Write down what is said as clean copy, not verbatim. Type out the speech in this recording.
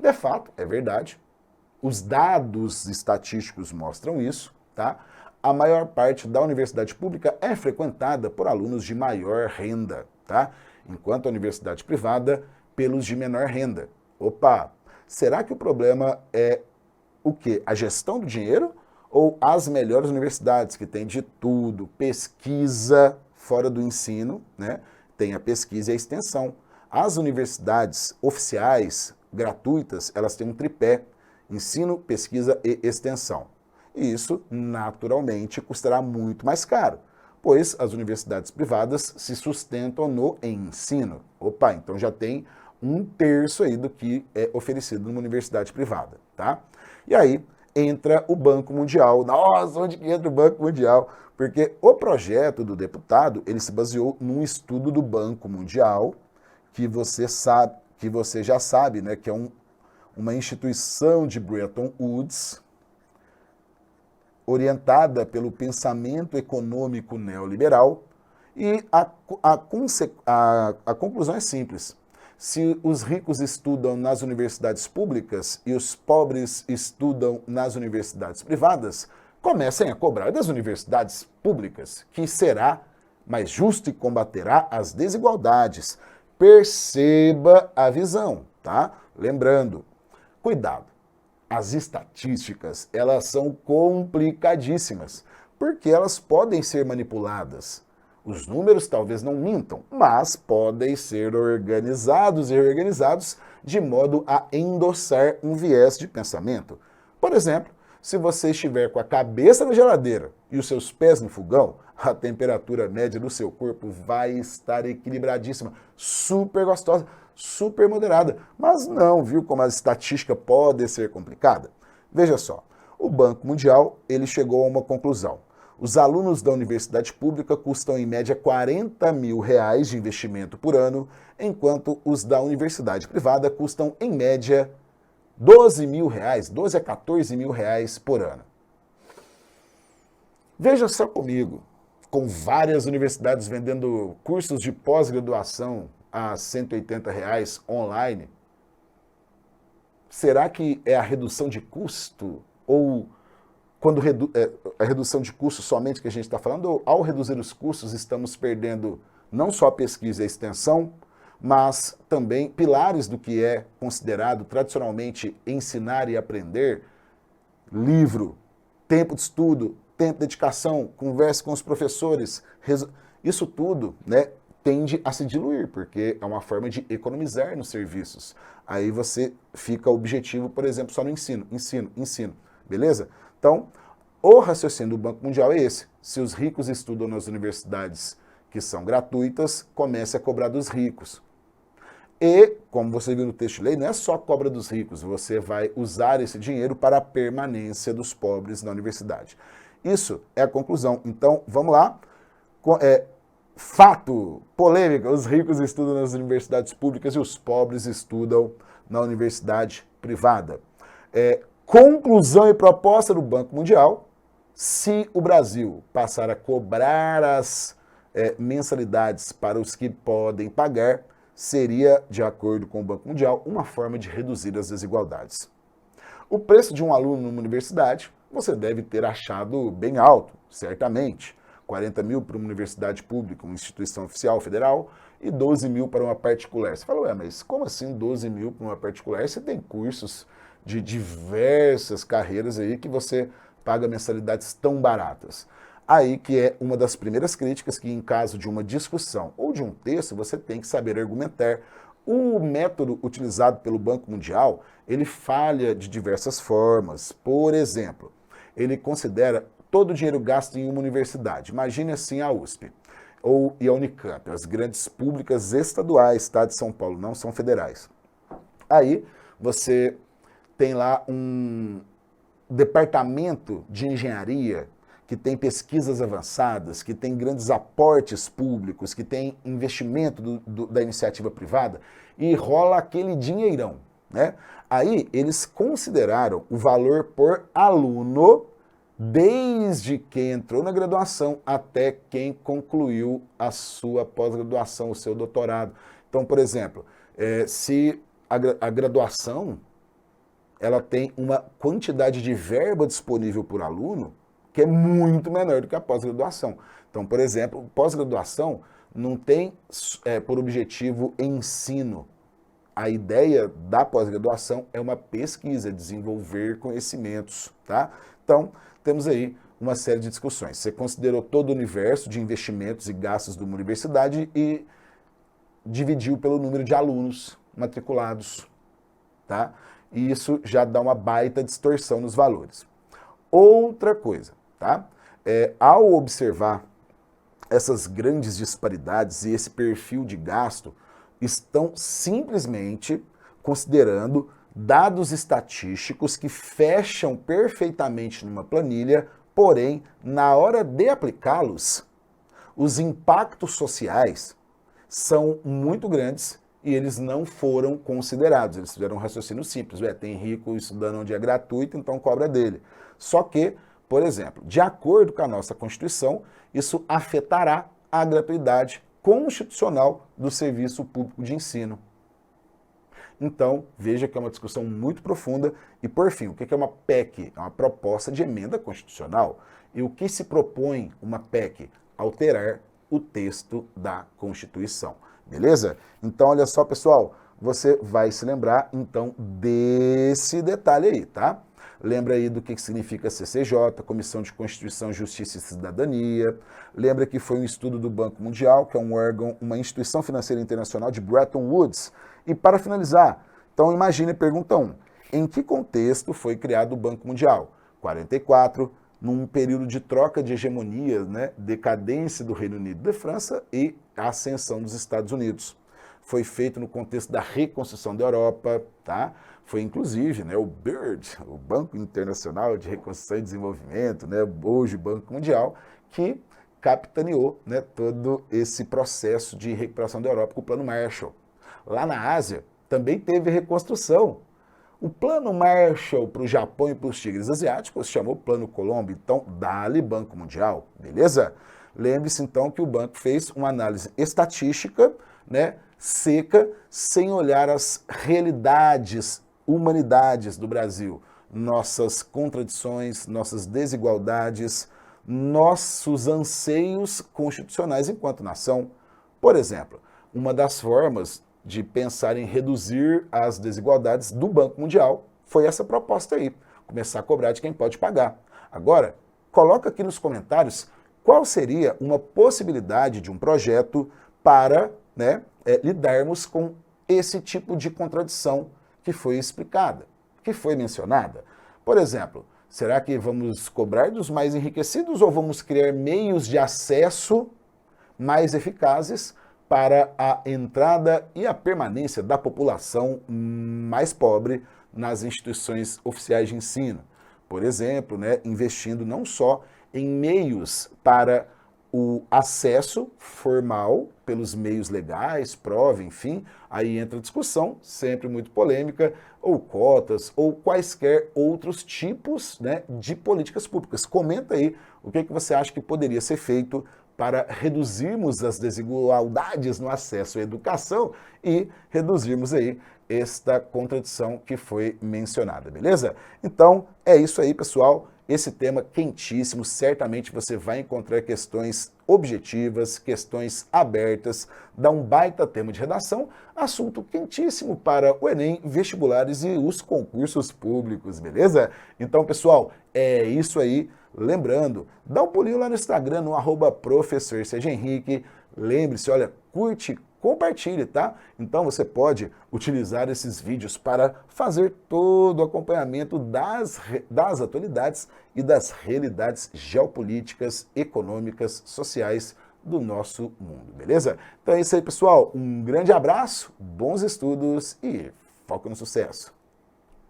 é fato, é verdade. Os dados estatísticos mostram isso, tá? A maior parte da universidade pública é frequentada por alunos de maior renda, tá? Enquanto a universidade privada, pelos de menor renda. Opa, será que o problema é o quê? A gestão do dinheiro ou as melhores universidades, que têm de tudo, pesquisa fora do ensino, né? Tem a pesquisa e a extensão. As universidades oficiais, gratuitas, elas têm um tripé: ensino, pesquisa e extensão. E isso, naturalmente, custará muito mais caro, pois as universidades privadas se sustentam no ensino. Opa, então já tem um terço aí do que é oferecido numa universidade privada, tá? E aí entra o Banco Mundial. Nossa, onde que entra o Banco Mundial? Porque o projeto do deputado, ele se baseou num estudo do Banco Mundial, que você já sabe, né, que é uma instituição de Bretton Woods, orientada pelo pensamento econômico neoliberal, e a conclusão é simples. Se os ricos estudam nas universidades públicas e os pobres estudam nas universidades privadas, comecem a cobrar das universidades públicas, que será mais justo e combaterá as desigualdades. Perceba a visão, tá? Lembrando, cuidado. As estatísticas, elas são complicadíssimas, porque elas podem ser manipuladas. Os números talvez não mintam, mas podem ser organizados e reorganizados de modo a endossar um viés de pensamento. Por exemplo, se você estiver com a cabeça na geladeira e os seus pés no fogão, a temperatura média do seu corpo vai estar equilibradíssima, super gostosa, super moderada. Mas não, viu como a estatística pode ser complicada? Veja só, o Banco Mundial, ele chegou a uma conclusão. Os alunos da universidade pública custam em média R$40 mil de investimento por ano, enquanto os da universidade privada custam em média R$12 mil, 12 a 14 mil por ano. Veja só comigo, com várias universidades vendendo cursos de pós-graduação a R$180 online, será que é a redução de custo? Ou quando a redução de custos somente que a gente está falando, ou ao reduzir os custos estamos perdendo não só a pesquisa e a extensão, mas também pilares do que é considerado tradicionalmente ensinar e aprender: livro, tempo de estudo, tempo de dedicação, conversa com os professores. Isso tudo, né, tende a se diluir, porque é uma forma de economizar nos serviços. Aí você fica objetivo, por exemplo, só no ensino, beleza? Então, o raciocínio do Banco Mundial é esse: se os ricos estudam nas universidades que são gratuitas, comece a cobrar dos ricos. E, como você viu no texto de lei, não é só a cobra dos ricos, você vai usar esse dinheiro para a permanência dos pobres na universidade. Isso é a conclusão. Então, vamos lá. Fato, polêmica: os ricos estudam nas universidades públicas e os pobres estudam na universidade privada. Conclusão e proposta do Banco Mundial: se o Brasil passar a cobrar as mensalidades para os que podem pagar, seria, de acordo com o Banco Mundial, uma forma de reduzir as desigualdades. O preço de um aluno numa universidade você deve ter achado bem alto, certamente. 40 mil para uma universidade pública, uma instituição oficial federal, e 12 mil para uma particular. Você fala, mas como assim 12 mil para uma particular? Você tem cursos de diversas carreiras aí que você paga mensalidades tão baratas. Aí que é uma das primeiras críticas, que em caso de uma discussão ou de um texto, você tem que saber argumentar. O método utilizado pelo Banco Mundial, ele falha de diversas formas. Por exemplo, ele considera todo o dinheiro gasto em uma universidade. Imagine assim a USP e a Unicamp, as grandes públicas estaduais, Estado de São Paulo, não são federais. Aí você tem lá um departamento de engenharia que tem pesquisas avançadas, que tem grandes aportes públicos, que tem investimento da iniciativa privada, e rola aquele dinheirão, né? Aí eles consideraram o valor por aluno desde quem entrou na graduação até quem concluiu a sua pós-graduação, o seu doutorado. Então, por exemplo, se a graduação ela tem uma quantidade de verba disponível por aluno que é muito menor do que a pós-graduação. Então, por exemplo, pós-graduação não tem por objetivo ensino. A ideia da pós-graduação é uma pesquisa, desenvolver conhecimentos, tá? Então, temos aí uma série de discussões. Você considerou todo o universo de investimentos e gastos de uma universidade e dividiu pelo número de alunos matriculados, tá? E isso já dá uma baita distorção nos valores. Outra coisa, tá? Ao observar essas grandes disparidades e esse perfil de gasto, estão simplesmente considerando dados estatísticos que fecham perfeitamente numa planilha, porém, na hora de aplicá-los, os impactos sociais são muito grandes e eles não foram considerados. Eles fizeram um raciocínio simples. Tem rico estudando onde é gratuito, então cobra dele. Só que, por exemplo, de acordo com a nossa Constituição, isso afetará a gratuidade constitucional do serviço público de ensino. Então, veja que é uma discussão muito profunda. E, por fim, o que é uma PEC? É uma proposta de emenda constitucional. E o que se propõe uma PEC? Alterar o texto da Constituição. Beleza? Então, olha só, pessoal, você vai se lembrar, então, desse detalhe aí, tá? Lembra aí do que significa CCJ, Comissão de Constituição, Justiça e Cidadania. Lembra que foi um estudo do Banco Mundial, que é um órgão, uma instituição financeira internacional de Bretton Woods. E para finalizar, então imagine, pergunta 1. Em que contexto foi criado o Banco Mundial? 44, num período de troca de hegemonia, né, decadência do Reino Unido e da França e a ascensão dos Estados Unidos. Foi feito no contexto da reconstrução da Europa, tá? Foi inclusive, né, o BIRD, o Banco Internacional de Reconstrução e Desenvolvimento, né, hoje o Banco Mundial, que capitaneou, né, todo esse processo de recuperação da Europa com o Plano Marshall. Lá na Ásia também teve reconstrução. O Plano Marshall para o Japão e para os tigres asiáticos se chamou Plano Colombo, então dá-lhe Banco Mundial, beleza? Lembre-se então que o banco fez uma análise estatística, né, seca, sem olhar as realidades, humanidades do Brasil, nossas contradições, nossas desigualdades, nossos anseios constitucionais enquanto nação. Por exemplo, uma das formas de pensar em reduzir as desigualdades do Banco Mundial foi essa proposta aí, começar a cobrar de quem pode pagar. Agora, coloca aqui nos comentários qual seria uma possibilidade de um projeto para, né, lidarmos com esse tipo de contradição que foi explicada, que foi mencionada. Por exemplo, será que vamos cobrar dos mais enriquecidos ou vamos criar meios de acesso mais eficazes para a entrada e a permanência da população mais pobre nas instituições oficiais de ensino? Por exemplo, né, investindo não só em meios para o acesso formal pelos meios legais, prova, enfim, aí entra a discussão, sempre muito polêmica, ou cotas, ou quaisquer outros tipos, né, de políticas públicas. Comenta aí o que você acha que poderia ser feito para reduzirmos as desigualdades no acesso à educação e reduzirmos aí esta contradição que foi mencionada, beleza? Então, é isso aí, pessoal. Esse tema quentíssimo, certamente você vai encontrar questões objetivas, questões abertas, dá um baita tema de redação, assunto quentíssimo para o Enem, vestibulares e os concursos públicos, beleza? Então, pessoal, é isso aí. Lembrando, dá um pulinho lá no Instagram, no @ProfessorSergioHenrique. Lembre-se, olha, curte, compartilhe, tá? Então você pode utilizar esses vídeos para fazer todo o acompanhamento das atualidades e das realidades geopolíticas, econômicas, sociais do nosso mundo, beleza? Então é isso aí, pessoal. Um grande abraço, bons estudos e foco no sucesso!